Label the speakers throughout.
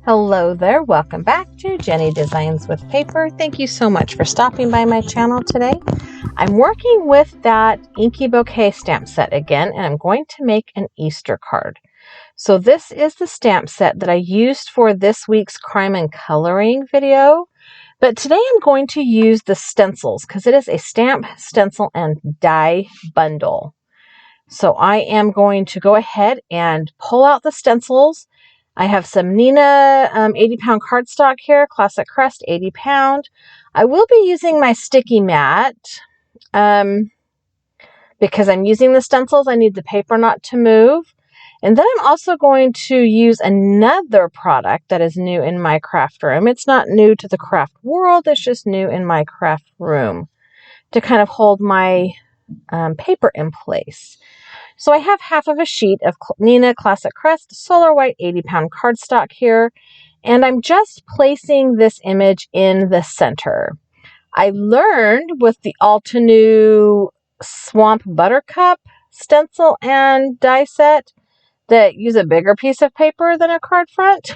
Speaker 1: Hello there, welcome back to Jennie Designs with Paper. Thank you so much for stopping by my channel today. I'm working with that Inky Bouquet stamp set again, and I'm going to make an Easter card. So this is the stamp set that I used for this week's crime and coloring video, but today I'm going to use the stencils because it is a stamp, stencil, and die bundle. So I am going to go ahead and pull out the stencils. I have some Nina 80-pound cardstock here, Classic Crest 80-pound. I will be using my sticky mat because I'm using the stencils. I need the paper not to move. And then I'm also going to use another product that is new in my craft room. It's not new to the craft world, it's just new in my craft room to kind of hold my paper in place. So I have half of a sheet of Nina Classic Crest Solar White 80-pound cardstock here, and I'm just placing this image in the center. I learned with the Altenew Swamp Buttercup stencil and die set that use a bigger piece of paper than a card front.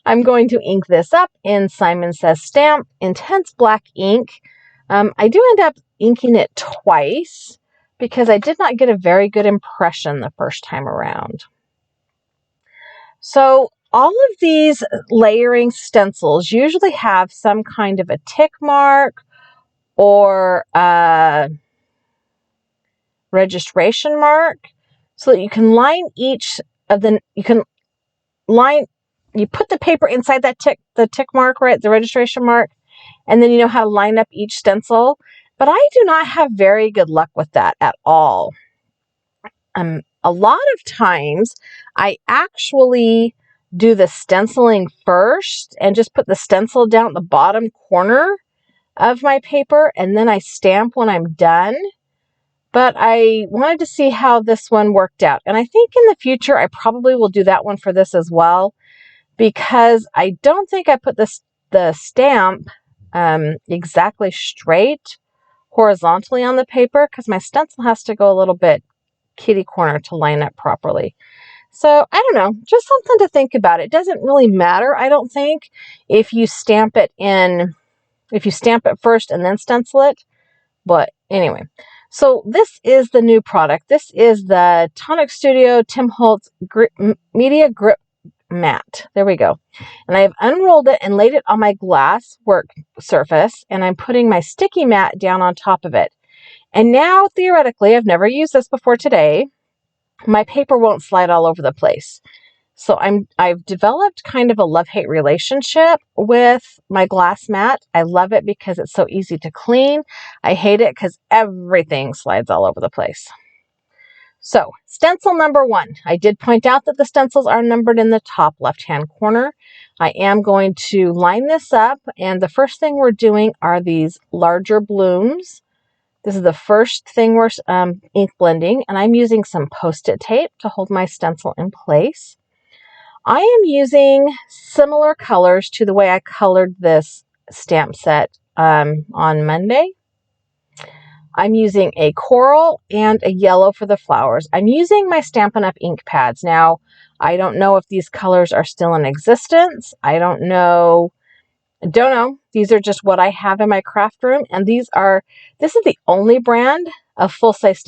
Speaker 1: I'm going to ink this up in Simon Says Stamp Intense Black ink. I do end up inking it twice because I did not get a very good impression the first time around. So all of these layering stencils usually have some kind of a tick mark or a registration mark so that you can line each of the, you put the paper inside that the tick mark, right, the registration mark, and then you know how to line up each stencil. But I do not have very good luck with that at all. A lot of times I actually do the stenciling first and just put the stencil down at the bottom corner of my paper, and then I stamp when I'm done. But I wanted to see how this one worked out. And I think in the future I probably will do that one for this as well, because I don't think I put the stamp exactly straight horizontally on the paper because my stencil has to go a little bit kitty corner to line up properly. So I don't know, just something to think about. It doesn't really matter, I don't think, if you stamp it first and then stencil it. But anyway, so this is the new product. This is the Tonic Studio Tim Holtz Media Grip Mat. There we go. And I have unrolled it and laid it on my glass work surface, and I'm putting my sticky mat down on top of it. And now, theoretically, I've never used this before today, my paper won't slide all over the place. So I've developed kind of a love-hate relationship with my glass mat. I love it because it's so easy to clean. I hate it because everything slides all over the place. So, stencil number 1. I did point out that the stencils are numbered in the top left-hand corner. I am going to line this up, and the first thing we're doing are these larger blooms. This is the first thing we're ink blending, and I'm using some Post-it tape to hold my stencil in place. I am using similar colors to the way I colored this stamp set on Monday. I'm using a coral and a yellow for the flowers. I'm using my Stampin' Up! Ink pads. Now, I don't know if these colors are still in existence. I don't know. These are just what I have in my craft room. And this is the only brand of full-size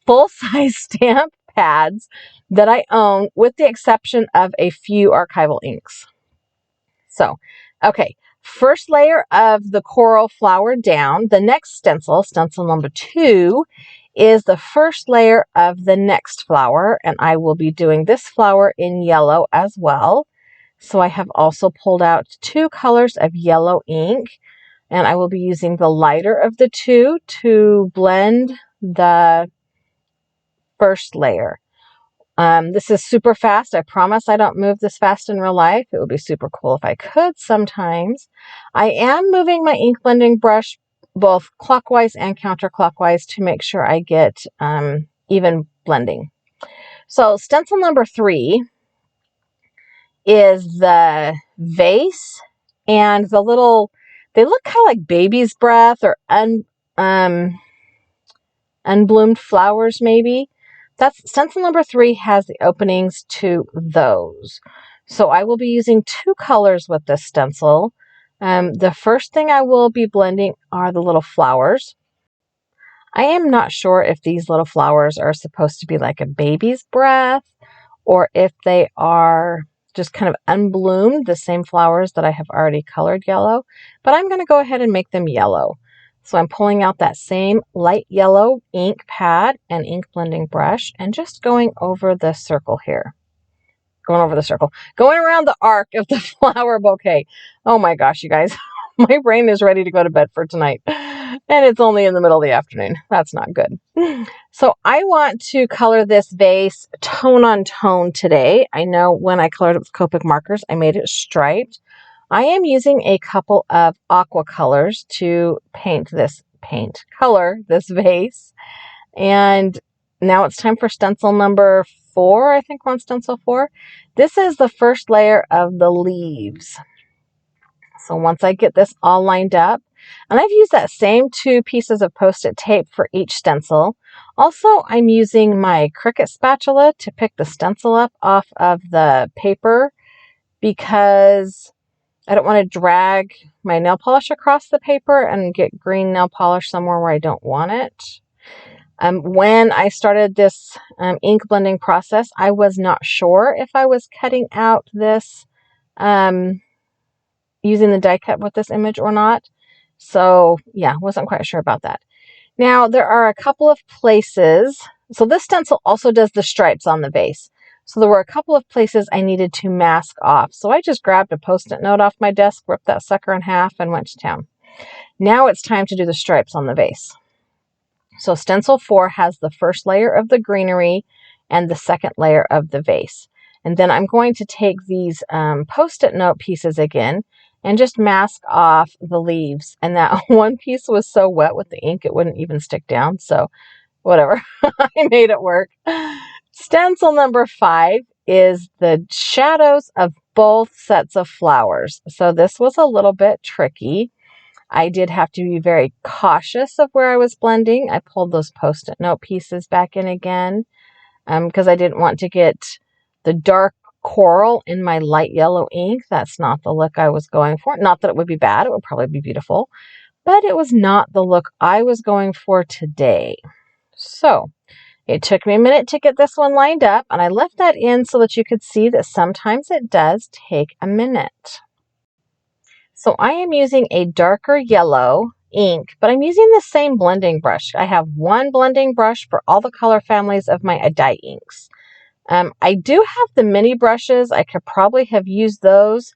Speaker 1: full-size stamp pads that I own, with the exception of a few archival inks. So, okay. First layer of the coral flower down. The next stencil number 2, is the first layer of the next flower, and I will be doing this flower in yellow as well. So I have also pulled out 2 colors of yellow ink, and I will be using the lighter of the 2 to blend the first layer. This is super fast. I promise I don't move this fast in real life. It would be super cool if I could sometimes. I am moving my ink blending brush both clockwise and counterclockwise to make sure I get even blending. So stencil number 3 is the vase and the little, they look kind of like baby's breath or unbloomed flowers maybe. stencil number 3 has the openings to those. So I will be using 2 colors with this stencil. The first thing I will be blending are the little flowers. I am not sure if these little flowers are supposed to be like a baby's breath or if they are just kind of unbloomed, the same flowers that I have already colored yellow, but I'm going to go ahead and make them yellow. So I'm pulling out that same light yellow ink pad and ink blending brush and just going over the circle here. Going around the arc of the flower bouquet. Oh my gosh, you guys, my brain is ready to go to bed for tonight. And it's only in the middle of the afternoon. That's not good. So I want to color this vase tone on tone today. I know when I colored it with Copic markers, I made it striped. I am using a couple of aqua colors to color this vase. And now it's time for stencil number 4. I think we're on stencil 4. This is the first layer of the leaves. So once I get this all lined up, and I've used that same 2 pieces of Post-it tape for each stencil. Also, I'm using my Cricut spatula to pick the stencil up off of the paper because I don't want to drag my nail polish across the paper and get green nail polish somewhere where I don't want it. When I started this ink blending process, I was not sure if I was cutting out this, using the die cut with this image or not. So yeah, wasn't quite sure about that. Now there are a couple of places. So this stencil also does the stripes on the vase. So there were a couple of places I needed to mask off. So I just grabbed a Post-it note off my desk, ripped that sucker in half and went to town. Now it's time to do the stripes on the vase. So stencil 4 has the first layer of the greenery and the second layer of the vase. And then I'm going to take these Post-it note pieces again and just mask off the leaves. And that one piece was so wet with the ink, it wouldn't even stick down. So whatever, I made it work. Stencil number 5 is the shadows of both sets of flowers. So this was a little bit tricky. I did have to be very cautious of where I was blending. I pulled those Post-it note pieces back in again because I didn't want to get the dark coral in my light yellow ink. That's not the look I was going for. Not that it would be bad. It would probably be beautiful. But it was not the look I was going for today. So it took me a minute to get this one lined up. And I left that in so that you could see that sometimes it does take a minute. So I am using a darker yellow ink, but I'm using the same blending brush. I have one blending brush for all the color families of my dye inks. I do have the mini brushes. I could probably have used those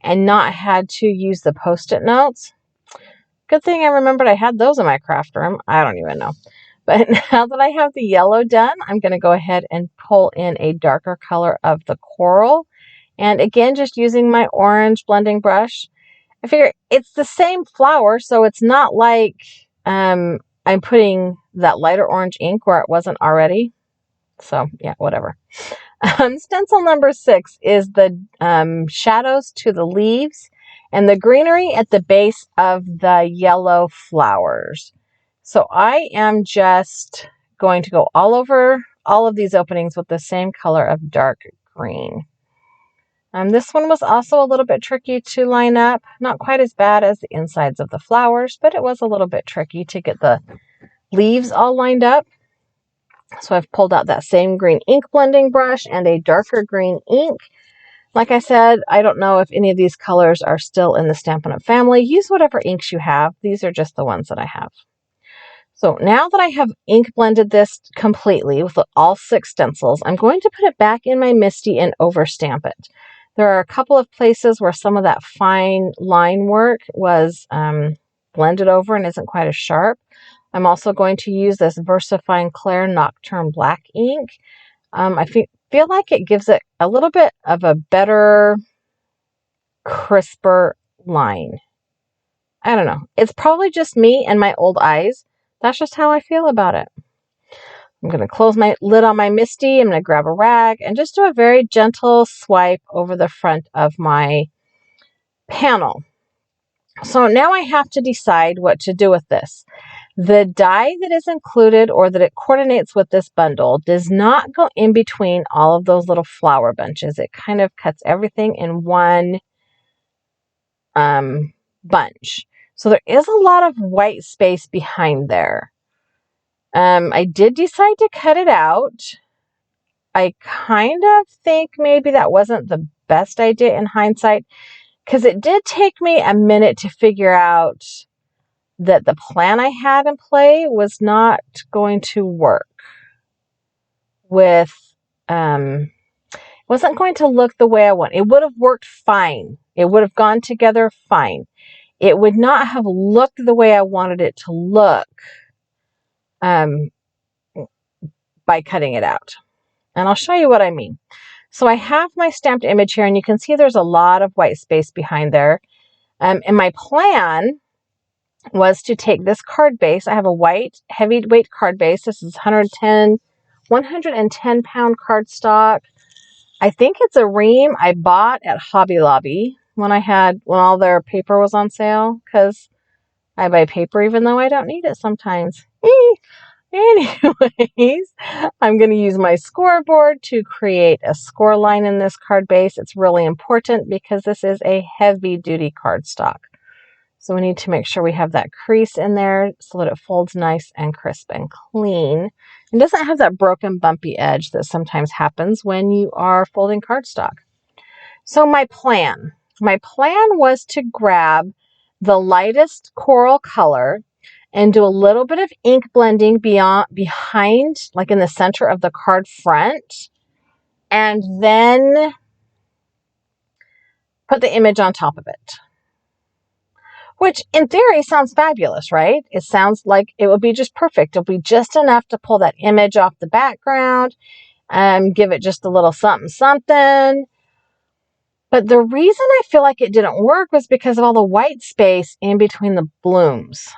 Speaker 1: and not had to use the Post-it notes. Good thing I remembered I had those in my craft room. I don't even know. But now that I have the yellow done, I'm going to go ahead and pull in a darker color of the coral. And again, just using my orange blending brush. I figure it's the same flower, so it's not like I'm putting that lighter orange ink where it wasn't already. So yeah, whatever. Stencil number 6 is the shadows to the leaves and the greenery at the base of the yellow flowers. So I am just going to go all over all of these openings with the same color of dark green. This one was also a little bit tricky to line up. Not quite as bad as the insides of the flowers, but it was a little bit tricky to get the leaves all lined up. So I've pulled out that same green ink blending brush and a darker green ink. Like I said, I don't know if any of these colors are still in the Stampin' Up! Family. Use whatever inks you have. These are just the ones that I have. So now that I have ink blended this completely with all 6 stencils, I'm going to put it back in my MISTI and overstamp it. There are a couple of places where some of that fine line work was blended over and isn't quite as sharp. I'm also going to use this VersaFine Clair Nocturne Black ink. I feel like it gives it a little bit of a better, crisper line. I don't know. It's probably just me and my old eyes. That's just how I feel about it. I'm going to close my lid on my MISTI. I'm going to grab a rag and just do a very gentle swipe over the front of my panel. So now I have to decide what to do with this. The die that is included or that it coordinates with this bundle does not go in between all of those little flower bunches. It kind of cuts everything in one bunch. So there is a lot of white space behind there. I did decide to cut it out. I kind of think maybe that wasn't the best idea in hindsight, because it did take me a minute to figure out that the plan I had in play was not going to work with, wasn't going to look the way I want. It would have worked fine. It would have gone together fine. It would not have looked the way I wanted it to look by cutting it out. And I'll show you what I mean. So I have my stamped image here, and you can see there's a lot of white space behind there. And my plan was to take this card base. I have a white heavyweight card base. This is 110 pound cardstock. I think it's a ream I bought at Hobby Lobby when all their paper was on sale, because I buy paper even though I don't need it sometimes. Anyways, I'm going to use my scoreboard to create a score line in this card base. It's really important because this is a heavy duty cardstock. So we need to make sure we have that crease in there so that it folds nice and crisp and clean. It doesn't have that broken bumpy edge that sometimes happens when you are folding cardstock. So my plan was to grab the lightest coral color and do a little bit of ink blending behind, like in the center of the card front, and then put the image on top of it. Which in theory sounds fabulous, right? It sounds like it would be just perfect. It'll be just enough to pull that image off the background and give it just a little something, something. But the reason I feel like it didn't work was because of all the white space in between the blooms.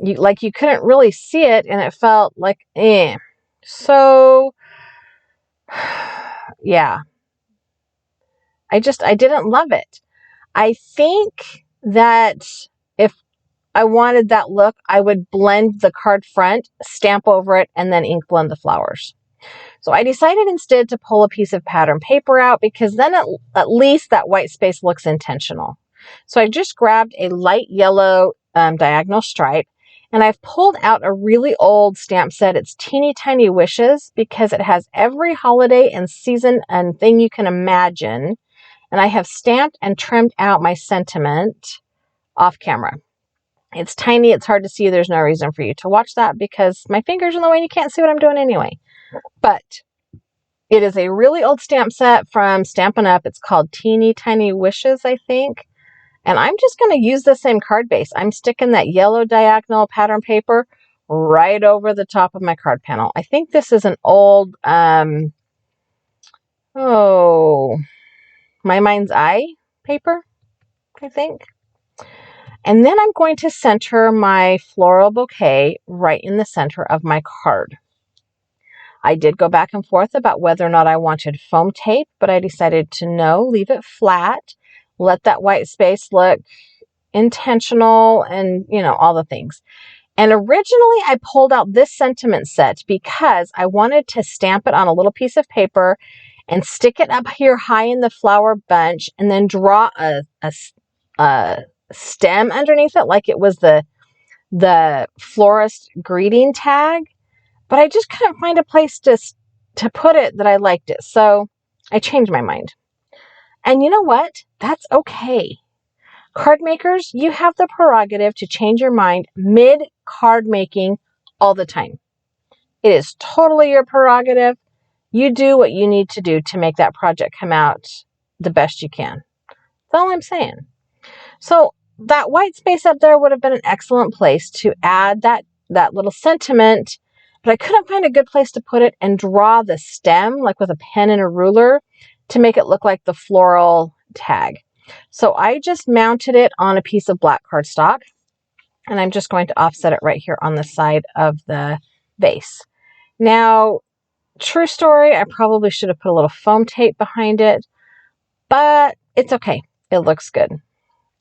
Speaker 1: You couldn't really see it, and it felt like, eh. So, yeah. I didn't love it. I think that if I wanted that look, I would blend the card front, stamp over it, and then ink blend the flowers. So I decided instead to pull a piece of pattern paper out, because then at least that white space looks intentional. So I just grabbed a light yellow diagonal stripe, and I've pulled out a really old stamp set. It's Teeny Tiny Wishes, because it has every holiday and season and thing you can imagine. And I have stamped and trimmed out my sentiment off camera. It's tiny. It's hard to see. There's no reason for you to watch that because my finger's in the way and you can't see what I'm doing anyway. But it is a really old stamp set from Stampin' Up. It's called Teeny Tiny Wishes, I think. And I'm just going to use the same card base. I'm sticking that yellow diagonal pattern paper right over the top of my card panel. I think this is an old, My Mind's Eye paper, I think. And then I'm going to center my floral bouquet right in the center of my card. I did go back and forth about whether or not I wanted foam tape, but I decided to no, leave it flat, let that white space look intentional and, all the things. And originally I pulled out this sentiment set because I wanted to stamp it on a little piece of paper and stick it up here high in the flower bunch and then draw a stem underneath it like it was the florist greeting tag. But I just couldn't find a place to put it that I liked it. So I changed my mind. And you know what? That's okay. Card makers, you have the prerogative to change your mind mid-card making all the time. It is totally your prerogative. You do what you need to do to make that project come out the best you can. That's all I'm saying. So that white space up there would have been an excellent place to add that little sentiment, but I couldn't find a good place to put it and draw the stem, like with a pen and a ruler, to make it look like the floral tag. So I just mounted it on a piece of black cardstock, and I'm just going to offset it right here on the side of the vase. Now, true story, I probably should have put a little foam tape behind it, but it's okay. It looks good.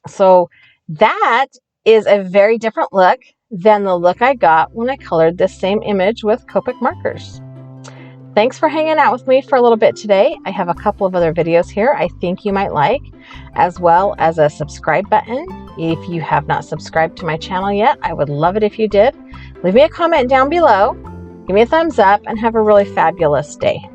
Speaker 1: So that is a very different look than the look I got when I colored this same image with Copic markers. Thanks for hanging out with me for a little bit today. I have a couple of other videos here I think you might like, as well as a subscribe button. If you have not subscribed to my channel yet, I would love it if you did. Leave me a comment down below, give me a thumbs up, and have a really fabulous day.